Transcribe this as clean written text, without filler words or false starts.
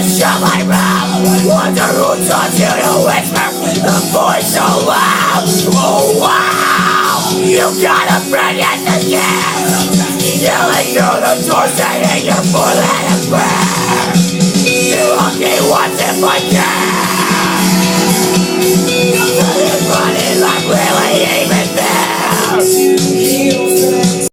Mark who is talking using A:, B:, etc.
A: shut my mouth. Wonder who taught you to whisper the voice so loud. Oh wow, you got a friend at the camp, yelling through the door saying you're full of prayer. You lucky, what's if I can?